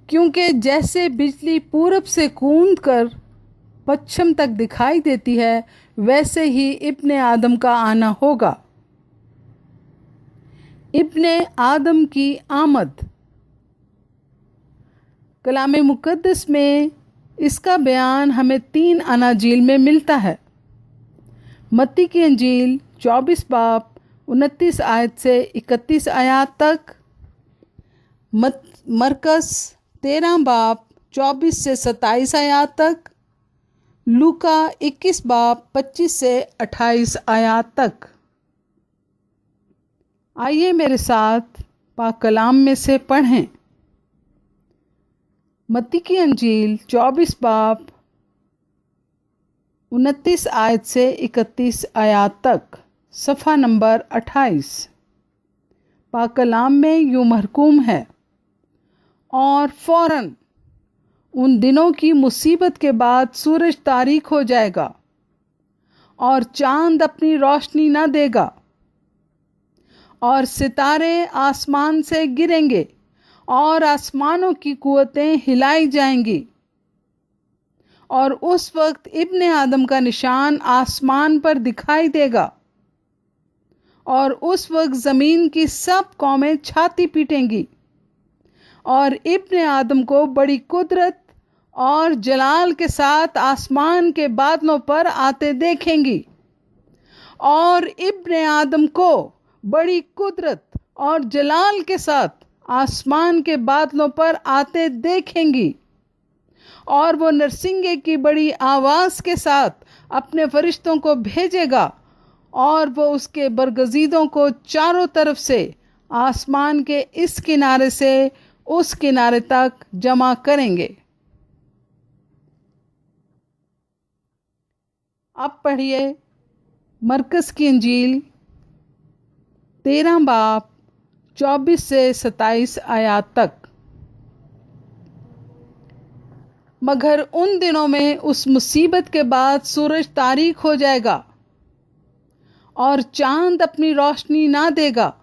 क्योंकि जैसे बिजली पूरब से कूद कर पश्चिम तक दिखाई देती है, वैसे ही इब्ने आदम का आना होगा। इब्ने आदम की आमद। कलाम मुक़द्दस में इसका बयान हमें 3 अनाजील में मिलता है। मत्ती की अंजील 24 बाब 29 आयत से 31 आयत तक, मरकस 13 बाब 24 से 27 आयत तक, लूका 21 बाब 25 से 28 आयत तक। आइए मेरे साथ पाक कलाम में से पढ़ें। मत्ती की अंजील 24 बाब 29 आयत से 31 आयत तक, सफ़ा नंबर 28। पाक कलाम में यूँ महकूम है, और फ़ौरन उन दिनों की मुसीबत के बाद सूरज तारीक हो जाएगा और चांद अपनी रोशनी न देगा, और सितारे आसमान से गिरेंगे और आसमानों की कुव्वतें हिलाई जाएंगी। और उस वक्त इब्ने आदम का निशान आसमान पर दिखाई देगा, और उस वक्त ज़मीन की सब कौमें छाती पीटेंगी और इब्ने आदम को बड़ी कुदरत और जलाल के साथ आसमान के बादलों पर आते देखेंगी। और इब्ने आदम को बड़ी कुदरत और जलाल के साथ आसमान के बादलों पर आते देखेंगी, और वो नरसिंगे की बड़ी आवाज़ के साथ अपने फरिश्तों को भेजेगा, और वो उसके बरगज़ीदों को चारों तरफ से आसमान के इस किनारे से उस किनारे तक जमा करेंगे। अब पढ़िए मरकस की अंजील 13 बाब 24 से 27 आयत तक। मगर उन दिनों में उस मुसीबत के बाद सूरज तारीक हो जाएगा और चांद अपनी रोशनी ना देगा,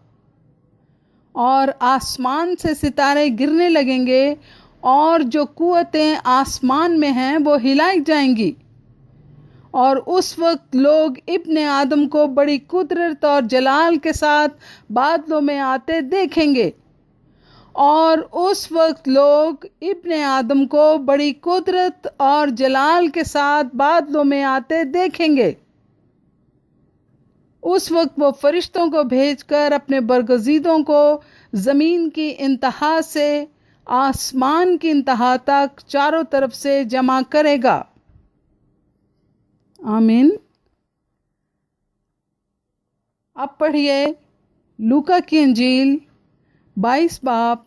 और आसमान से सितारे गिरने लगेंगे, और जो कुव्वतें आसमान में हैं वो हिलाई जाएंगी। और उस वक्त लोग इब्ने आदम को बड़ी कुदरत और जलाल के साथ बादलों में आते देखेंगे। और उस वक्त लोग इब्ने आदम को बड़ी कुदरत और जलाल के साथ बादलों में आते देखेंगे। उस वक्त वो फरिश्तों को भेजकर अपने बरगज़ीदों को ज़मीन की इंतहा से आसमान की इंतहा तक चारों तरफ से जमा करेगा। आमीन। अब पढ़िए लूका की अंजील 22 बाब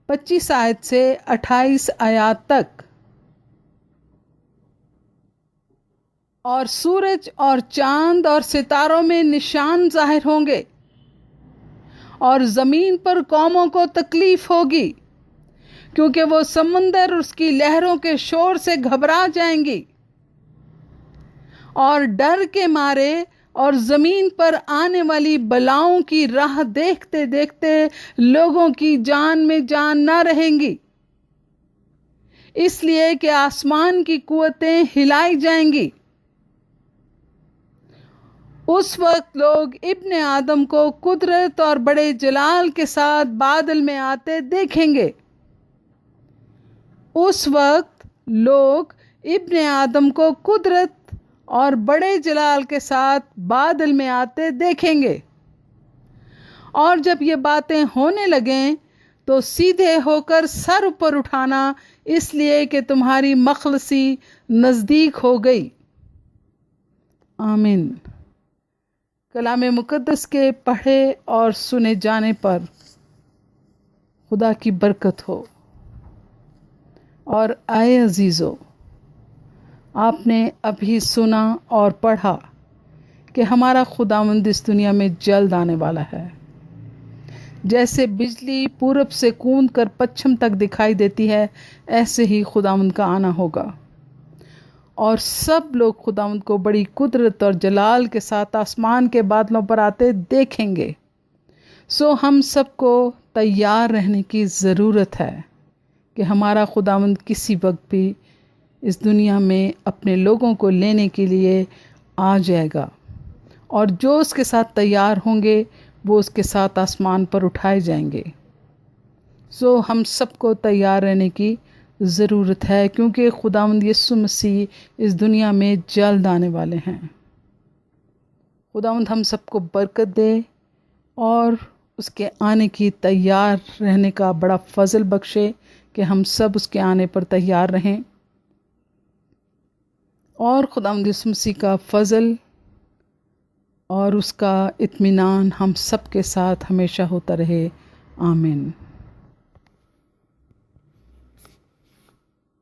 25 आयत से 28 आयत तक। और सूरज और चांद और सितारों में निशान जाहिर होंगे, और ज़मीन पर कौमों को तकलीफ होगी, क्योंकि वो समंदर उसकी लहरों के शोर से घबरा जाएंगी, और डर के मारे और ज़मीन पर आने वाली बलाओं की राह देखते देखते लोगों की जान में जान ना रहेंगी, इसलिए कि आसमान की कुव्वतें हिलाई जाएंगी। उस वक्त लोग इब्ने आदम को कुदरत और बड़े जलाल के साथ बादल में आते देखेंगे। उस वक्त लोग इब्ने आदम को कुदरत और बड़े जलाल के साथ बादल में आते देखेंगे। और जब ये बातें होने लगें तो सीधे होकर सर ऊपर उठाना, इसलिए कि तुम्हारी मखलसी नज़दीक हो गई। आमीन। कलाम मुक़द्दस के पढ़े और सुने जाने पर खुदा की बरकत हो। और आए अजीज़ों, आपने अभी सुना और पढ़ा कि हमारा खुदावंद इस दुनिया में जल्द आने वाला है। जैसे बिजली पूरब से कूद कर पश्चिम तक दिखाई देती है, ऐसे ही खुदावंद का आना होगा, और सब लोग खुदावंद को बड़ी कुदरत और जलाल के साथ आसमान के बादलों पर आते देखेंगे। सो हम सबको तैयार रहने की ज़रूरत है, कि हमारा खुदावंद किसी वक्त भी इस दुनिया में अपने लोगों को लेने के लिए आ जाएगा, और जो उसके साथ तैयार होंगे वो उसके साथ आसमान पर उठाए जाएंगे। सो हम सबको तैयार रहने की ज़रूरत है, क्योंकि खुदावंद यीशु मसीह इस दुनिया में जल्द आने वाले हैं। खुदावंद हम सबको बरकत दे और उसके आने की तैयार रहने का बड़ा फजल बख्शे कि हम सब उसके आने पर तैयार रहें, और खुदावंद यीशु मसीह का फजल और उसका इत्मीनान हम सब के साथ हमेशा होता रहे। आमीन।